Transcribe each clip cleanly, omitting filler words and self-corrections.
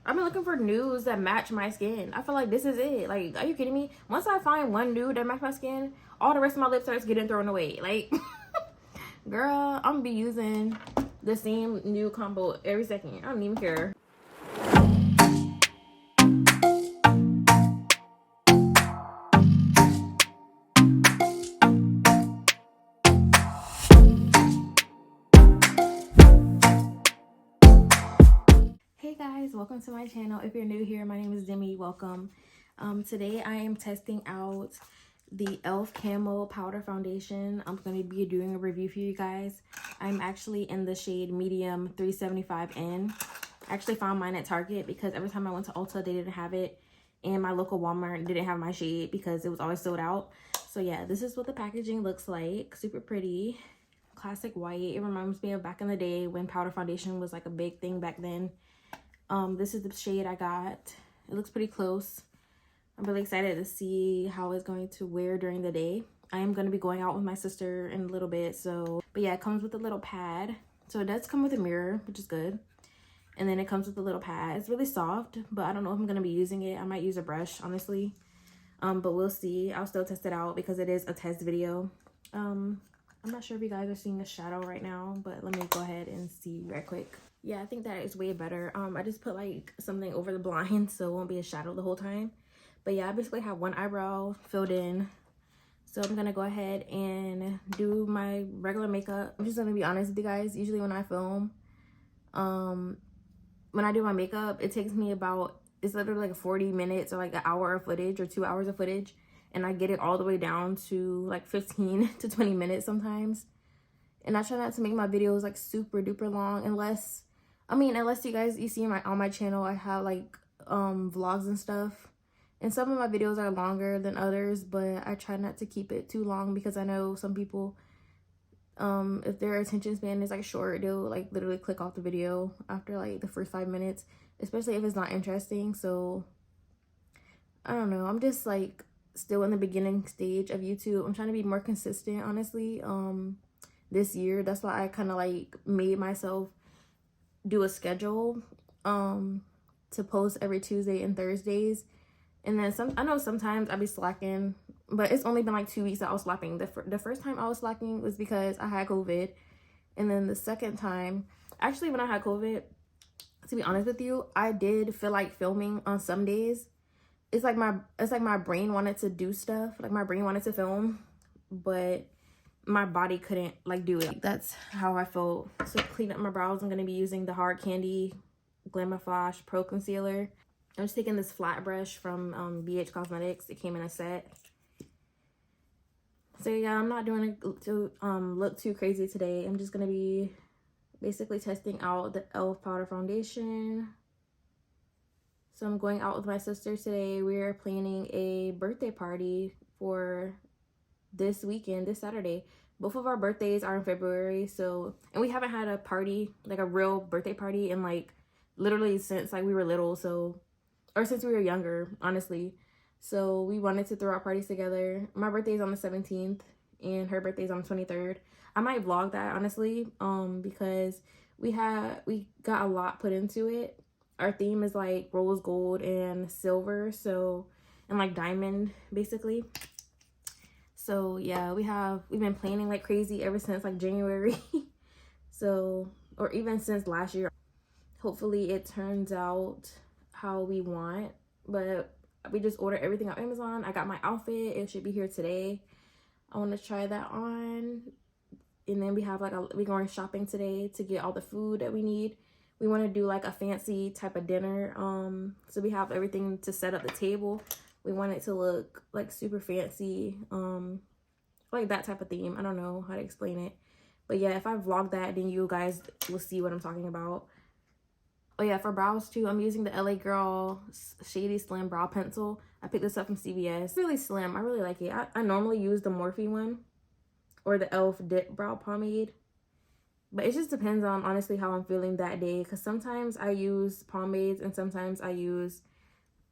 I've been looking for nudes that match my skin. I feel like this is it. Like, are you kidding me? Once I find one nude that match my skin, all the rest of my lip starts getting thrown away. Like, girl, I'm gonna be using the same nude combo every second. I don't even care. Hey guys, welcome to my channel. If you're new here, my name is Demi. Welcome. Today I am testing out the E.L.F. Camo powder foundation. I'm going to be doing a review for you guys. I'm actually in the shade medium 375N. I actually found mine at Target because every time I went to Ulta they didn't have it, and my local Walmart didn't have my shade because it was always sold out. So yeah, this is what the packaging looks like. Super pretty, classic white. It reminds me of back in the day when powder foundation was like a big thing back then. This is the shade I got. It looks pretty close. I'm really excited to see how it's going to wear during the day. I am going to be going out with my sister in a little bit, so but yeah, it comes with a little pad. So it does come with a mirror, which is good. And then it comes with a little pad. It's really soft, but I don't know if I'm going to be using it. I might use a brush, honestly. But we'll see. I'll still test it out because it is a test video. I'm not sure if you guys are seeing a shadow right now, but let me go ahead and see right quick. Yeah, I think that is way better. I just put like something over the blind so it won't be a shadow the whole time. But yeah, I basically have one eyebrow filled in. So I'm gonna go ahead and do my regular makeup. I'm just gonna be honest with you guys. Usually when I film, when I do my makeup, it takes me about, it's literally like 40 minutes or like an hour of footage or 2 hours of footage. And I get it all the way down to like 15 to 20 minutes sometimes. And I try not to make my videos like super duper long unless you guys, you see on my channel, I have like vlogs and stuff. And some of my videos are longer than others, but I try not to keep it too long because I know some people, if their attention span is like short, they'll like literally click off the video after like the first 5 minutes, especially if it's not interesting. So I don't know. I'm just like still in the beginning stage of YouTube. I'm trying to be more consistent, honestly. This year, that's why I kind of like made myself do a schedule to post every Tuesday and Thursdays. And then I know sometimes I'll be slacking, but it's only been like 2 weeks that I was slacking. The first time I was slacking was because I had COVID. And then the second time, actually when I had COVID, to be honest with you, I did feel like filming on some days. It's like my brain wanted to do stuff, like my brain wanted to film, but my body couldn't like do it. That's how I felt. So to clean up my brows, I'm going to be using the Hard Candy Glamoflauge Pro Concealer. I'm just taking this flat brush from BH Cosmetics. It came in a set. So yeah, I'm not doing it to look too crazy today. I'm just going to be basically testing out the E.L.F. powder foundation. So I'm going out with my sister today. We're planning a birthday party for this weekend, this Saturday. Both of our birthdays are in February, so, and we haven't had a party, like a real birthday party, in like literally since like we were little, so, or since we were younger, honestly. So we wanted to throw our parties together. My birthday is on the 17th and her birthday is on the 23rd. I might vlog that, honestly, because we got a lot put into it. Our theme is like rose gold and silver, so, and like diamond basically. So yeah, we've been planning like crazy ever since like January. So, or even since last year. Hopefully it turns out how we want, but we just ordered everything on Amazon. I got my outfit. It should be here today. I want to try that on. And then we have like we're going shopping today to get all the food that we need. We want to do like a fancy type of dinner. So we have everything to set up the table. We want it to look like super fancy, like that type of theme. I don't know how to explain it. But yeah, if I vlog that, then you guys will see what I'm talking about. Oh yeah, for brows too, I'm using the LA Girl Shady Slim Brow Pencil. I picked this up from CVS. It's really slim. I really like it. I normally use the Morphe one or the E.L.F. Dip Brow Pomade. But it just depends on, honestly, how I'm feeling that day. Because sometimes I use pomades and sometimes I use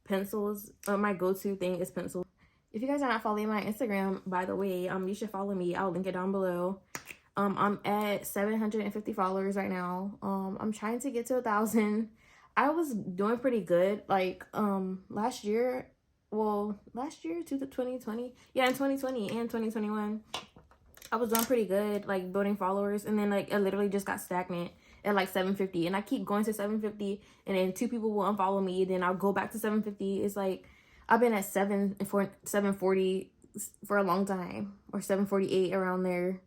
pencils. My go-to thing is pencil. If you guys are not following my Instagram, by the way, you should follow me. I'll link it down below. I'm at 750 followers right now. I'm trying to get to 1,000. I was doing pretty good. Like last year, well, last year to 2020, yeah, in 2020 and 2021, I was doing pretty good, like building followers, and then like I literally just got stagnant at like 750, and I keep going to 750, and then 2 people will unfollow me, then I'll go back to 750. It's like I've been at 740 for a long time, or 748 around there.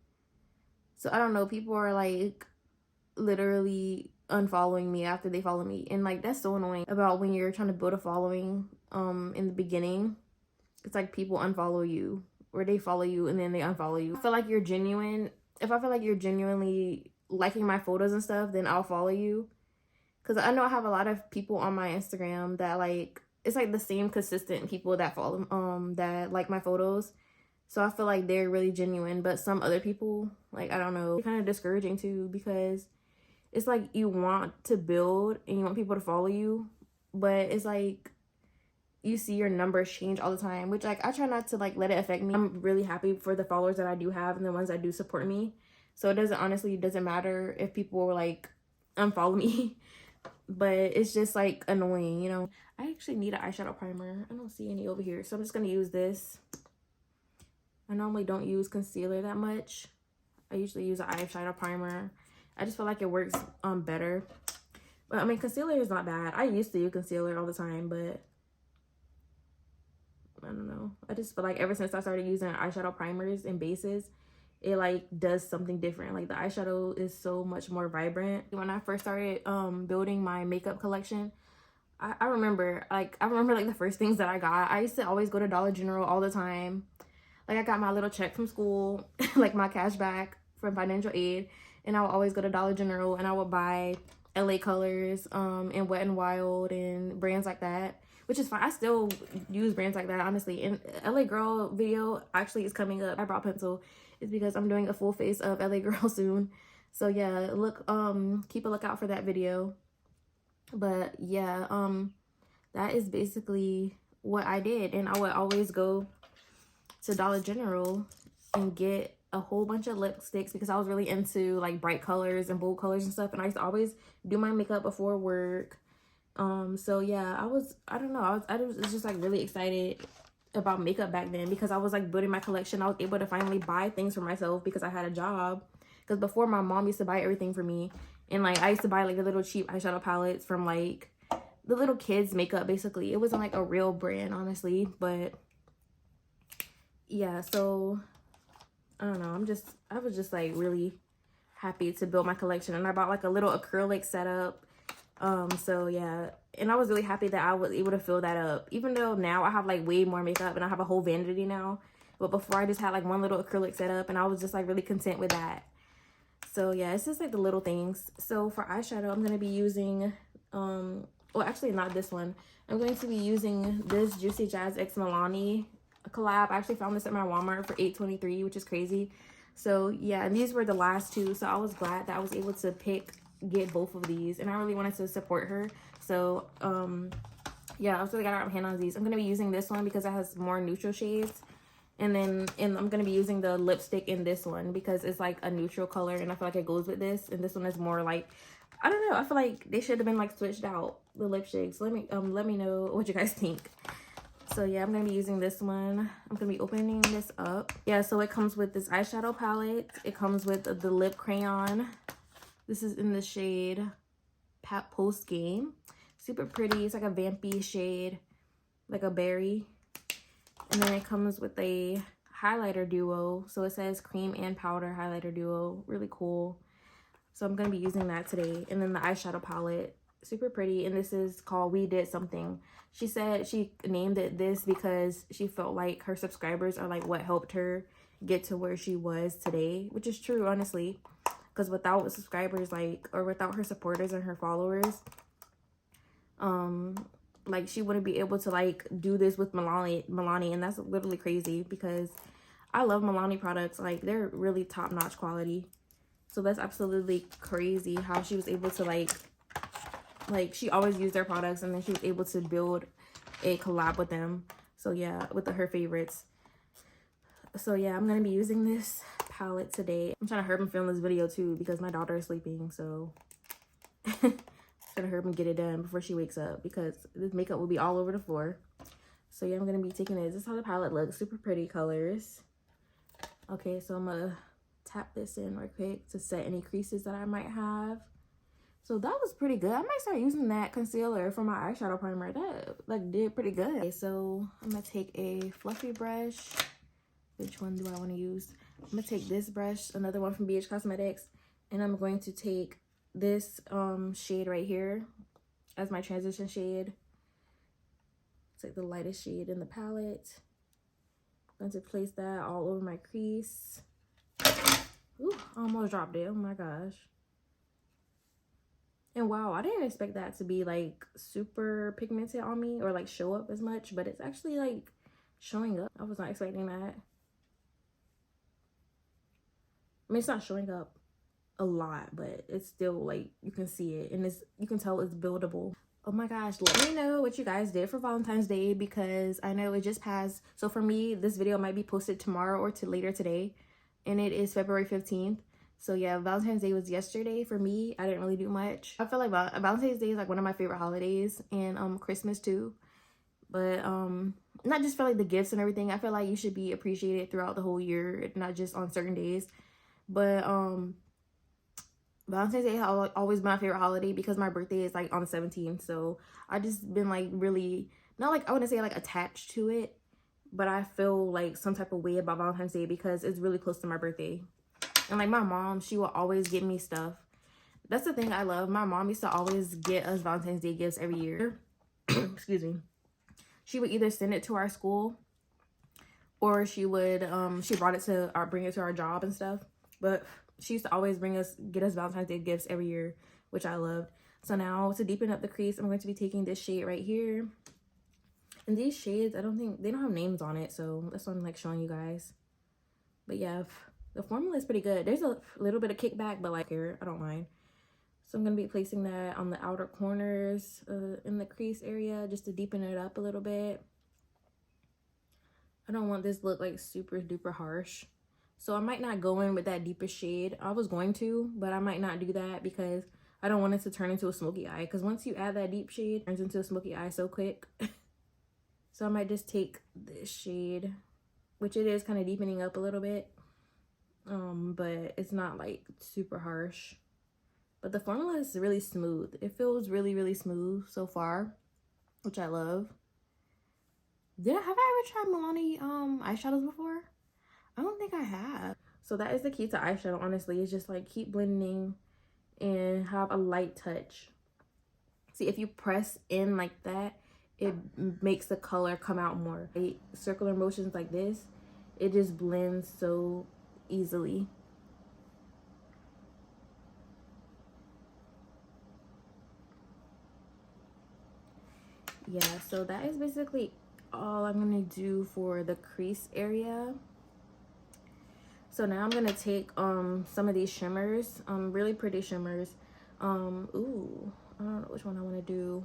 So I don't know, people are like literally unfollowing me after they follow me, and like that's so annoying about when you're trying to build a following in the beginning. It's like people unfollow you, or they follow you and then they unfollow you. I feel like you're genuine. If I feel like you're genuinely liking my photos and stuff, then I'll follow you, because I know I have a lot of people on my Instagram that like, it's like the same consistent people that follow that like my photos. So I feel like they're really genuine. But some other people, like, I don't know, they're kind of discouraging too, because it's like you want to build and you want people to follow you, but it's like you see your numbers change all the time, which like I try not to like let it affect me. I'm really happy for the followers that I do have and the ones that do support me. So it doesn't matter if people like unfollow me, but it's just like annoying, you know. I actually need an eyeshadow primer. I don't see any over here, so I'm just gonna use this. I normally don't use concealer that much. I usually use an eyeshadow primer. I just feel like it works better. But I mean, concealer is not bad. I used to use concealer all the time, but I don't know. I just feel like ever since I started using eyeshadow primers and bases, it like does something different. Like the eyeshadow is so much more vibrant. When I first started building my makeup collection, I remember like the first things that I got. I used to always go to Dollar General all the time. Like I got my little check from school, like my cash back from financial aid, and I would always go to Dollar General and I would buy LA Colors and Wet n Wild and brands like that, which is fine. I still use brands like that, honestly. And LA Girl video actually is coming up. Eyebrow pencil is because I'm doing a full face of LA Girl soon. So yeah, look, keep a lookout for that video. But yeah, that is basically what I did. And I would always go to Dollar General and get a whole bunch of lipsticks because I was really into like bright colors and bold colors and stuff, and I used to always do my makeup before work. So yeah, I was just like really excited about makeup back then, because I was like building my collection. I was able to finally buy things for myself because I had a job, because before my mom used to buy everything for me, and like I used to buy like the little cheap eyeshadow palettes from like the little kids makeup. Basically, it wasn't like a real brand, honestly, but yeah. So I don't know, I was just like really happy to build my collection, and I bought like a little acrylic setup. So yeah, and I was really happy that I was able to fill that up, even though now I have like way more makeup and I have a whole vanity now, but before I just had like one little acrylic setup, and I was just like really content with that. So yeah, it's just like the little things. So for eyeshadow, I'm gonna be using well, actually not this one. I'm going to be using this JuicyJas X Milani collab. I actually found this at my Walmart for $8.23, which is crazy. So yeah, and these were the last two, so I was glad that I was able to get both of these, and I really wanted to support her. So yeah, I was really glad I got my hand on these. I'm gonna be using this one because it has more neutral shades, and I'm gonna be using the lipstick in this one because it's like a neutral color, and I feel like it goes with this. And this one is more like, I don't know, I feel like they should have been like switched out, the lipsticks. Let me know what you guys think. So yeah, I'm gonna be using this one. I'm gonna be opening this up. Yeah, so it comes with this eyeshadow palette. It comes with the lip crayon. This is in the shade Post Game. Super pretty. It's like a vampy shade, like a berry. And then it comes with a highlighter duo. So it says cream and powder highlighter duo. Really cool. So I'm gonna be using that today. And then the eyeshadow palette, super pretty. And this is called We Did Something. She said she named it this because she felt like her subscribers are like what helped her get to where she was today, which is true, honestly. Because without subscribers, like, or without her supporters and her followers, like she wouldn't be able to like do this with Milani, and that's literally crazy because I love Milani products. Like, they're really top-notch quality. So that's absolutely crazy how she was able to like she always used their products, and then she was able to build a collab with them. So yeah, with her favorites. So yeah, I'm gonna be using this palette today. I'm trying to hurry and film this video too because my daughter is sleeping, so trying gonna hurry up and get it done before she wakes up because this makeup will be all over the floor. So yeah, I'm gonna be taking this. This is how the palette looks. Super pretty colors. Okay, so I'm gonna tap this in real quick to set any creases that I might have. So that was pretty good. I might start using that concealer for my eyeshadow primer. That like did pretty good. Okay, so I'm gonna take a fluffy brush. Which one do I want to use? I'm gonna take this brush, another one from BH Cosmetics, and I'm going to take this shade right here as my transition shade. It's like the lightest shade in the palette. I'm going to place that all over my crease. Ooh, I almost dropped it. Oh my gosh. And wow, I didn't expect that to be like super pigmented on me or like show up as much, but it's actually like showing up. I was not expecting that. I mean, it's not showing up a lot, but it's still like you can see it and it's, you can tell it's buildable. Oh my gosh, let me know what you guys did for Valentine's Day because I know it just passed. So for me, this video might be posted tomorrow or later today, and it is February 15th. So yeah, Valentine's Day was yesterday for me. I didn't really do much. I feel like Valentine's Day is like one of my favorite holidays, and Christmas too. But not just for like the gifts and everything. I feel like you should be appreciated throughout the whole year, not just on certain days. But Valentine's Day has always been my favorite holiday because my birthday is like on the 17th. So I just been like really, not like I wouldn't say like attached to it, but I feel like some type of way about Valentine's Day because it's really close to my birthday. And like my mom, she will always get me stuff. That's the thing I love. My mom used to always get us Valentine's Day gifts every year. Excuse me. She would either send it to our school or she would, she brought it to bring it to our job and stuff. But she used to always get us Valentine's Day gifts every year, which I loved. So now to deepen up the crease, I'm going to be taking this shade right here. And these shades, they don't have names on it. So that's why I'm like showing you guys. But yeah, the formula is pretty good. There's a little bit of kickback, but like here, I don't mind. So I'm going to be placing that on the outer corners in the crease area just to deepen it up a little bit. I don't want this look like super duper harsh. So I might not go in with that deepest shade. I was going to, but I might not do that because I don't want it to turn into a smoky eye. Because once you add that deep shade, it turns into a smoky eye so quick. So I might just take this shade, which it is kind of deepening up a little bit. But it's not like super harsh. But the formula is really smooth. It feels really, really smooth so far, which I love. Have I ever tried Milani eyeshadows before? I don't think I have. So that is the key to eyeshadow, honestly. It's just like keep blending and have a light touch. See, if you press in like that, it makes the color come out more. Circular motions like this, it just blends so easily. Yeah, so that is basically all I'm gonna do for the crease area. So now I'm gonna take some of these shimmers, really pretty shimmers. Ooh, I don't know which one I want to do.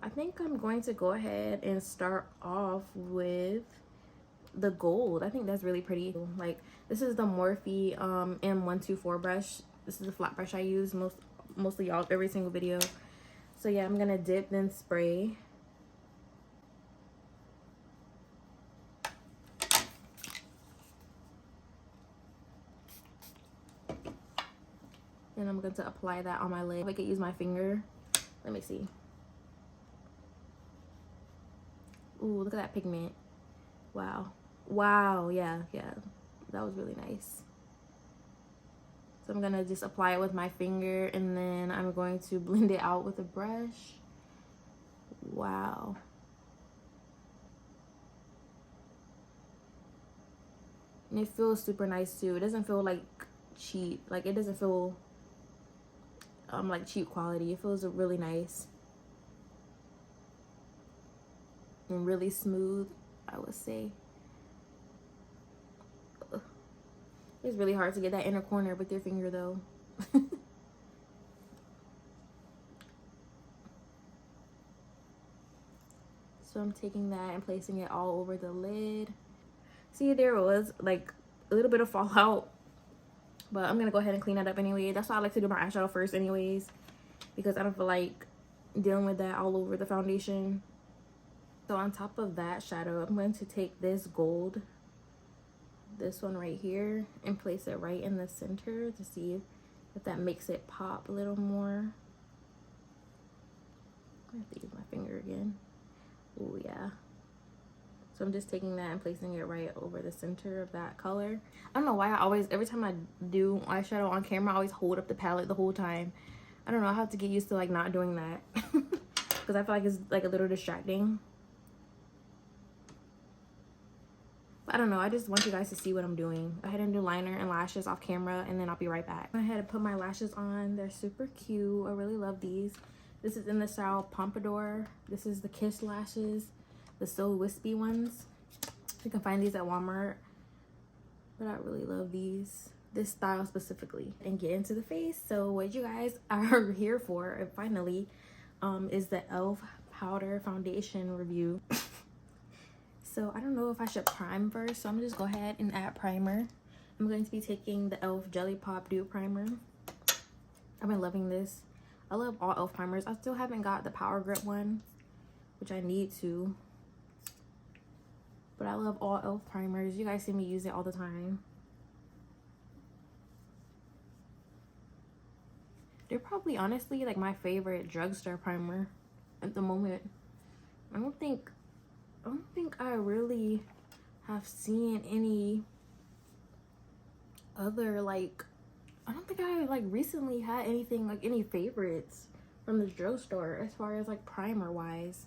I think I'm going to go ahead and start off with the gold. I think that's really pretty. Like this is the Morphe M124 brush. This is the flat brush I use mostly every single video. So yeah, I'm gonna dip then spray. And I'm going to apply that on my lid. If I could use my finger. Let me see. Ooh, look at that pigment. Wow. Wow, yeah. That was really nice. So I'm going to just apply it with my finger and then I'm going to blend it out with a brush. Wow. And it feels super nice too. It doesn't feel like cheap. Like it doesn't feel like cheap quality. It feels really nice and really smooth, I would say. Ugh. It's really hard to get that inner corner with your finger though. So I'm taking that and placing it all over the lid. See, there was like a little bit of fallout, but I'm gonna go ahead and clean that up anyway. That's why I like to do my eyeshadow first anyways. because I don't feel like dealing with that all over the foundation. So on top of that shadow, I'm going to take this gold, this one right here, and place it right in the center to see if that makes it pop a little more. I have to use my finger again. Oh yeah. So I'm just taking that and placing it right over the center of that color. I don't know why I always, every time I do eyeshadow on camera, I always hold up the palette the whole time. I don't know, I have to get used to like not doing that because I feel like it's like a little distracting. But I don't know, I just want you guys to see what I'm doing. Go ahead and do liner and lashes off camera, and then I'll be right back. I had to put my lashes on. They're super cute. I really love these. This is in the style Pompadour. This is the Kiss lashes, the So Wispey ones. You can find these at Walmart, but I really love these, this style specifically. And get into the face. So what you guys are here for, finally, is the E.L.F powder foundation review. So I don't know if I should prime first, so I'm gonna just go ahead and add primer. I'm going to be taking the E.L.F Jelly Pop Dew Primer. I've been loving this. I love all E.L.F primers. I still haven't got the Power Grip one, which I need to. But I love all E.L.F primers. You guys see me use it all the time. They're probably honestly like my favorite drugstore primer at the moment. I don't think I really have seen any other, like, I don't think I like recently had anything like any favorites from the drugstore as far as like primer wise.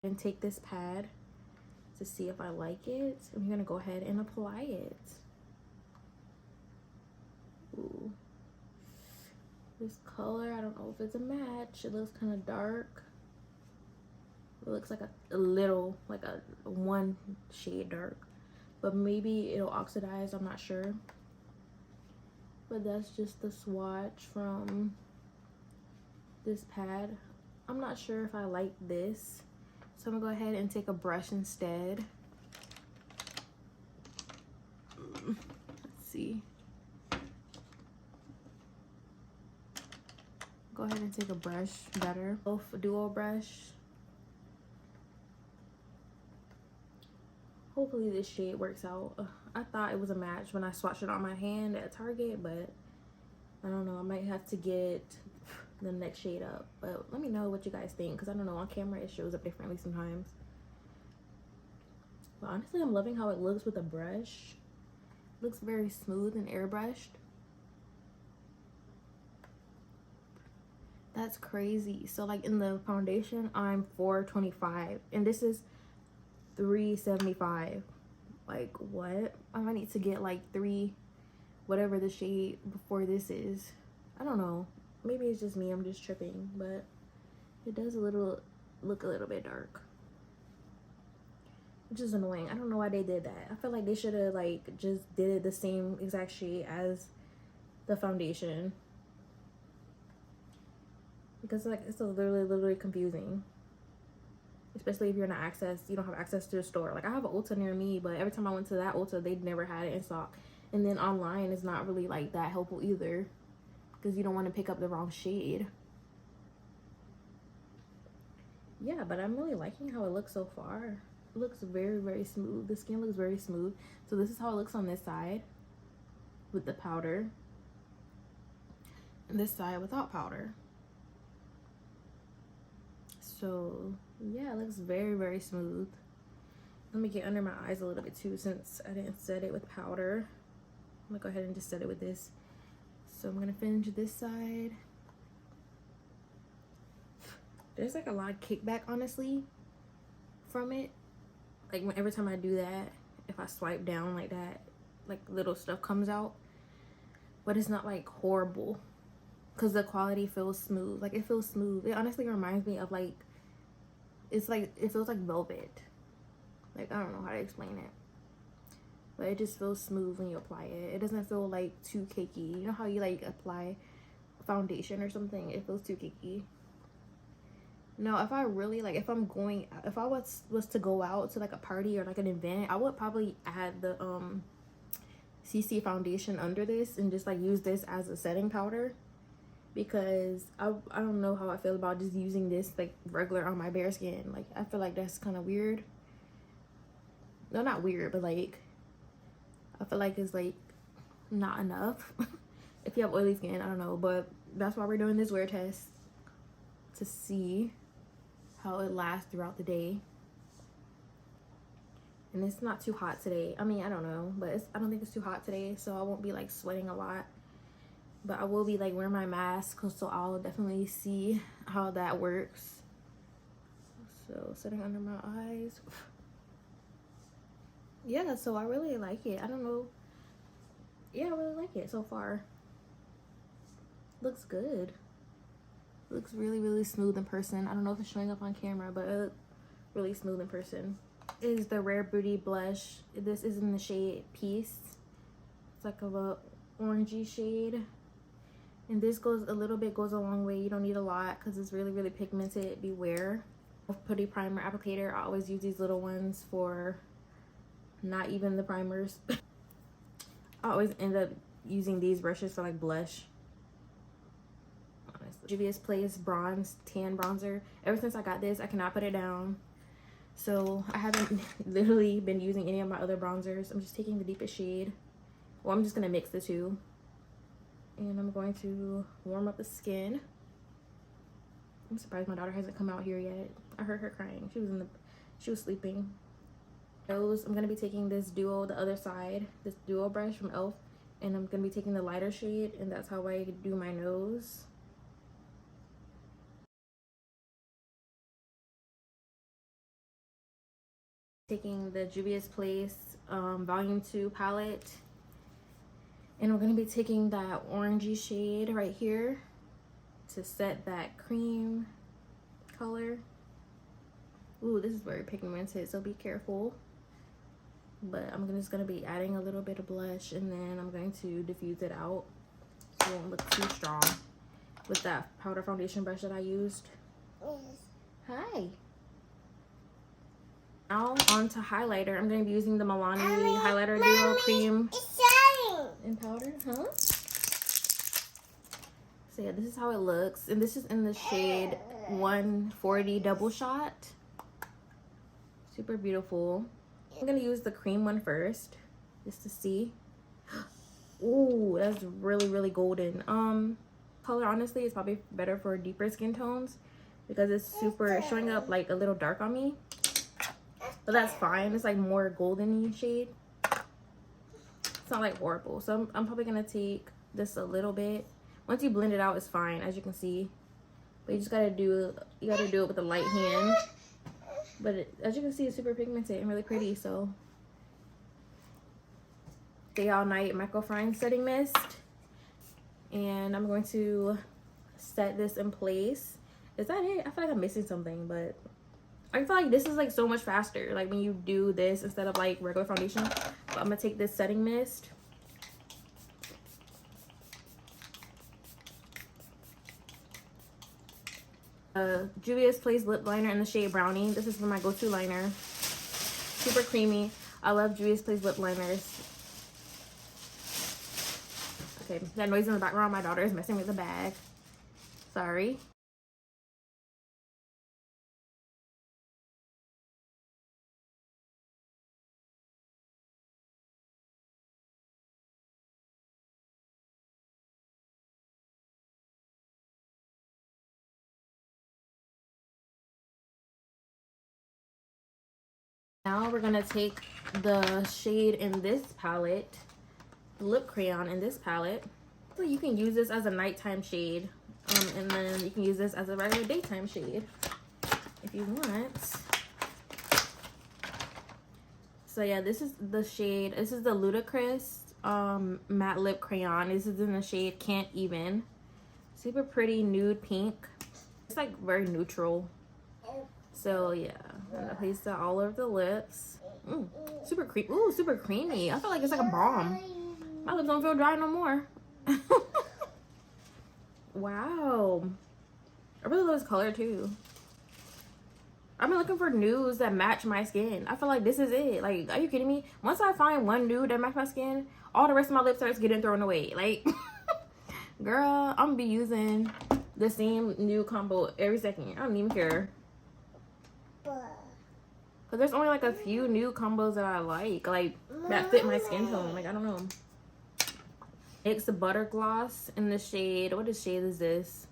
And take this pad to see if I like it. I'm gonna go ahead and apply it. Ooh. This color, I don't know if it's a match. It looks kind of dark. It looks like a little, like a one shade dark, but maybe it'll oxidize, I'm not sure. But that's just the swatch from this pad. I'm not sure if I like this, so I'm gonna go ahead and take a brush instead. Let's see. Go ahead and take a brush better. Both dual brush. Hopefully this shade works out. I thought it was a match when I swatched it on my hand at Target, but I don't know. I might have to get the next shade up. But let me know what you guys think, because I don't know, on camera it shows up differently sometimes. But honestly, I'm loving how it looks with a brush. It looks very smooth and airbrushed. That's crazy. So like in the foundation, I'm $4.25 and this is $3.75. Like what? I might need to get like $3, whatever the shade before this is. I don't know. Maybe it's just me. I'm just tripping, but it does look a little bit dark, which is annoying. I don't know why they did that. I feel like they should have like just did it the same exact shade as the foundation, because like it's literally confusing, especially if you're not you don't have access to the store. Like I have an Ulta near me, but every time I went to that Ulta, they'd never had it in stock. And then online is not really like that helpful either, because you don't want to pick up the wrong shade. Yeah, but I'm really liking how it looks so far. It looks very, very smooth. The skin looks very smooth. So this is how it looks on this side with the powder, and this side without powder. So yeah, it looks very, very smooth. Let me get under my eyes a little bit too, since I didn't set it with powder. I'm gonna go ahead and just set it with this. So I'm gonna finish this side. There's like a lot of kickback, honestly, from it. Like every time I do that, if I swipe down like that, like little stuff comes out. But it's not like horrible, because the quality feels smooth. Like it feels smooth. It honestly reminds me of like, it's like, it feels like velvet. Like I don't know how to explain it, but it just feels smooth when you apply it. It doesn't feel like too cakey. You know how you like apply foundation or something, it feels too cakey. No, if I really like, if I was to go out to like a party or like an event, I would probably add the CC foundation under this and just like use this as a setting powder, because I don't know how I feel about just using this like regular on my bare skin. Like I feel like that's kind of weird. No, not weird, but like I feel like it's like not enough. If you have oily skin, I don't know, but that's why we're doing this wear test, to see how it lasts throughout the day. And it's not too hot today. I mean, I don't know, but I don't think it's too hot today, so I won't be like sweating a lot. But I will be like wearing my mask, so I'll definitely see how that works. So setting under my eyes. Yeah, so I really like it. I don't know. Yeah, I really like it so far. Looks good. Looks really, really smooth in person. I don't know if it's showing up on camera, but it looks really smooth in person. Is the Rare Beauty blush. This is in the shade Peace. It's like a little orangey shade. And this goes a long way. You don't need a lot because it's really, really pigmented. Beware. Putty primer applicator. I always use these little ones for not even the primers. I always end up using these brushes for like blush. Juvia's Place Bronze Tan Bronzer. Ever since I got this, I cannot put it down. So I haven't literally been using any of my other bronzers. I'm just taking the deepest shade. Well, I'm just gonna mix the two. And I'm going to warm up the skin. I'm surprised my daughter hasn't come out here yet. I heard her crying. She was sleeping. Nose, I'm gonna be taking this duo, the other side, this duo brush from E.L.F. And I'm gonna be taking the lighter shade, and that's how I do my nose. Taking the Juvia's Place Volume 2 palette, and we're going to be taking that orangey shade right here to set that cream color. Ooh, this is very pigmented, so be careful. But I'm just going to be adding a little bit of blush, and then I'm going to diffuse it out so it won't look too strong with that powder foundation brush that I used. Hi. Now on to highlighter. I'm going to be using the Milani Highlighter Duo Cream and Powder. Huh? So yeah, this is how it looks. And this is in the shade 140 Double Shot. Super beautiful. I'm going to use the cream one first, just to see. Ooh, that's really, really golden. Color, honestly, is probably better for deeper skin tones, because it's showing up like a little dark on me. But that's fine. It's like more golden-y shade. It's not like horrible. So I'm probably gonna take this a little bit. Once you blend it out, it's fine, as you can see. But you just gotta do it with a light hand. But as you can see, it's super pigmented and really pretty. So Day All Night Microfine Setting Mist, and I'm going to set this in place. Is that it? I feel like I'm missing something, but I feel like this is like so much faster, like when you do this instead of like regular foundation. But I'm gonna take this setting mist. Juvia's Place lip liner in the shade Brownie. This is my go-to liner. Super creamy. I love Juvia's Place lip liners. Okay, that noise in the background, my daughter is messing with the bag. Sorry. Now we're gonna take the shade in this palette, lip crayon in this palette. So you can use this as a nighttime shade. And then you can use this as a regular daytime shade if you want. So yeah, this is the shade. This is the Ludicrous matte lip crayon. This is in the shade Can't Even. Super pretty nude pink. It's like very neutral. So yeah, I'm gonna place that all over the lips. Super creamy. Ooh, super creamy. I feel like it's like a balm. My lips don't feel dry no more. Wow. I really love this color too. I've been looking for nudes that match my skin. I feel like this is it. Like, are you kidding me? Once I find one nude that matches my skin, all the rest of my lip starts getting thrown away. Like, girl, I'm gonna be using the same nude combo every second. I don't even care. Cause there's only like a few nude combos that I like that fit my skin tone. Like, I don't know. It's a butter gloss in the shade. What shade is this?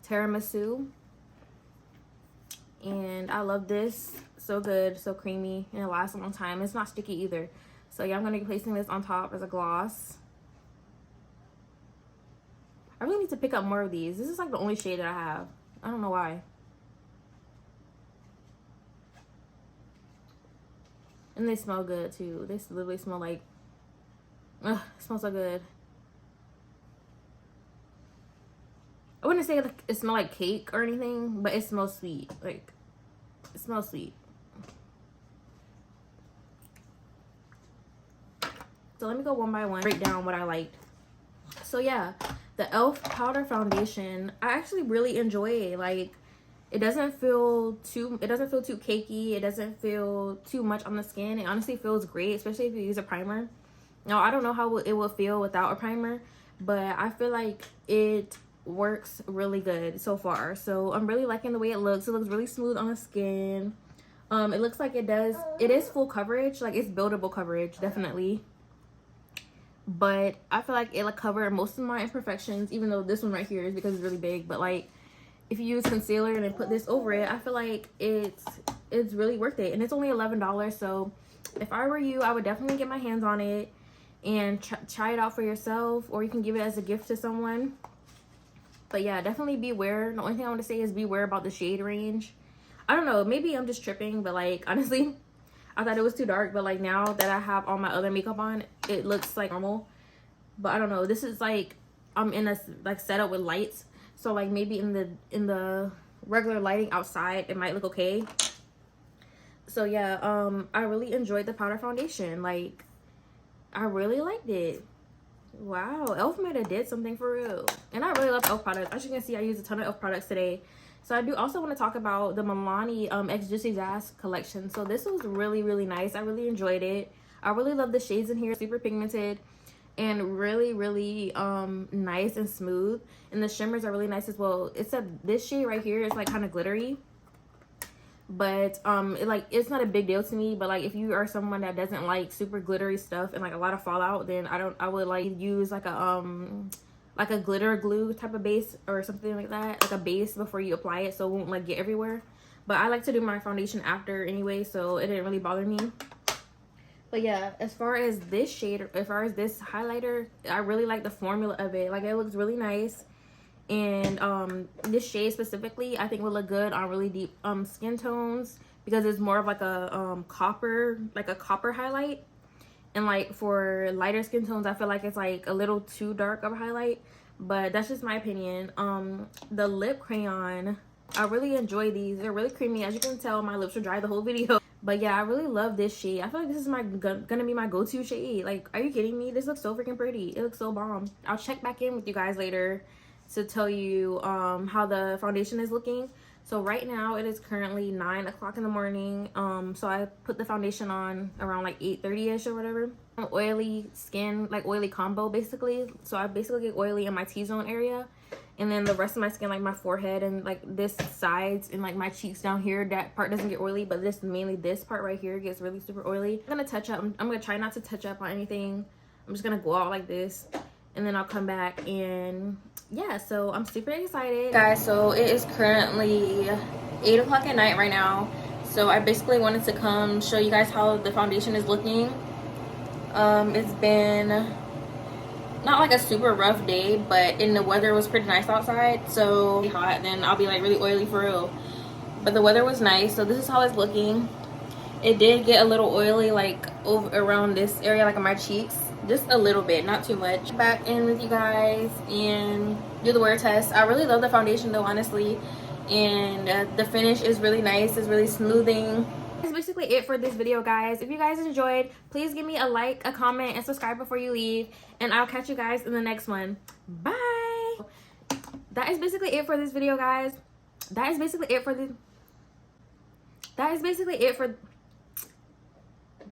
Tiramisu. And I love this. So good, so creamy, and it lasts a long time. It's not sticky either. So yeah, I'm gonna be placing this on top as a gloss. I really need to pick up more of these. This is like the only shade that I have. I don't know why. And they smell good too. They literally smell like, ugh, it smells so good. I wouldn't say like it smells like cake or anything, but it smells sweet. Like, it smells sweet. So let me go one by one, break down what I liked. So yeah, the E.L.F. powder foundation, I actually really enjoy it. Like, it doesn't feel too cakey. It doesn't feel too much on the skin. It honestly feels great, especially if you use a primer. Now, I don't know how it will feel without a primer, but I feel like it works really good so far. So I'm really liking the way it looks. It looks really smooth on the skin. It looks like it is full coverage. Like, it's buildable coverage, definitely. But I feel like it'll cover most of my imperfections, even though this one right here is because it's really big. But like, if you use concealer and then put this over it, I feel like it's really worth it. And it's only $11. So if I were you, I would definitely get my hands on it and try it out for yourself, or you can give it as a gift to someone. But yeah, definitely beware. The only thing I want to say is beware about the shade range. I don't know, maybe I'm just tripping, but like, honestly, I thought it was too dark, but like, now that I have all my other makeup on, it looks like normal. But I don't know, this is like, I'm in a like setup with lights, so like maybe in the regular lighting outside it might look okay. So yeah, I really enjoyed the powder foundation. Like, I really liked it. Wow, E.L.F. might have did something for real. And I really love E.L.F. products. As you can see, I use a ton of E.L.F. products today. So I do also want to talk about the Milani X JuicyJas collection. So this was really, really nice. I really enjoyed it. I really love the shades in here. Super pigmented and really, really nice and smooth. And the shimmers are really nice as well. This shade right here is like kind of glittery. But it's not a big deal to me. But like, if you are someone that doesn't like super glittery stuff and like a lot of fallout, then I would like use like a glitter glue type of base or something like that, like a base before you apply it, so it won't like get everywhere. But I like to do my foundation after anyway, so it didn't really bother me. But yeah, as far as this shade, as far as this highlighter, I really like the formula of it. Like, it looks really nice. And this shade specifically, I think will look good on really deep skin tones, because it's more of like a copper highlight. And like for lighter skin tones, I feel like it's like a little too dark of a highlight, but that's just my opinion. The lip crayon, I really enjoy these. They're really creamy. As you can tell, my lips were dry the whole video. But yeah, I really love this shade. I feel like this is gonna be my go-to shade. Like, are you kidding me? This looks so freaking pretty. It looks so bomb. I'll check back in with you guys later to tell you how the foundation is looking. So right now it is currently 9 o'clock in the morning. So I put the foundation on around like 8:30ish or whatever. Oily skin, like oily combo basically. So I basically get oily in my T-zone area, and then the rest of my skin, like my forehead and like this sides and like my cheeks down here, that part doesn't get oily, but mainly this part right here gets really super oily. I'm gonna touch up. I'm gonna try not to touch up on anything. I'm just gonna go out like this, and then I'll come back. And yeah, so I'm super excited, guys. So it is currently 8 o'clock at night right now. So I basically wanted to come show you guys how the foundation is looking. It's been not like a super rough day, but in the weather was pretty nice outside, so hot, then I'll be like really oily for real. But the weather was nice, so this is how it's looking. It did get a little oily like over around this area, like on my cheeks, just a little bit, not too much. Back in with you guys and do the wear test. I really love the foundation though, honestly, and the finish is really nice. It's really smoothing. That's basically it for this video, guys. If you guys enjoyed, please give me a like, a comment, and subscribe before you leave, and I'll catch you guys in the next one. Bye. That is basically it for this video, guys. That is basically it for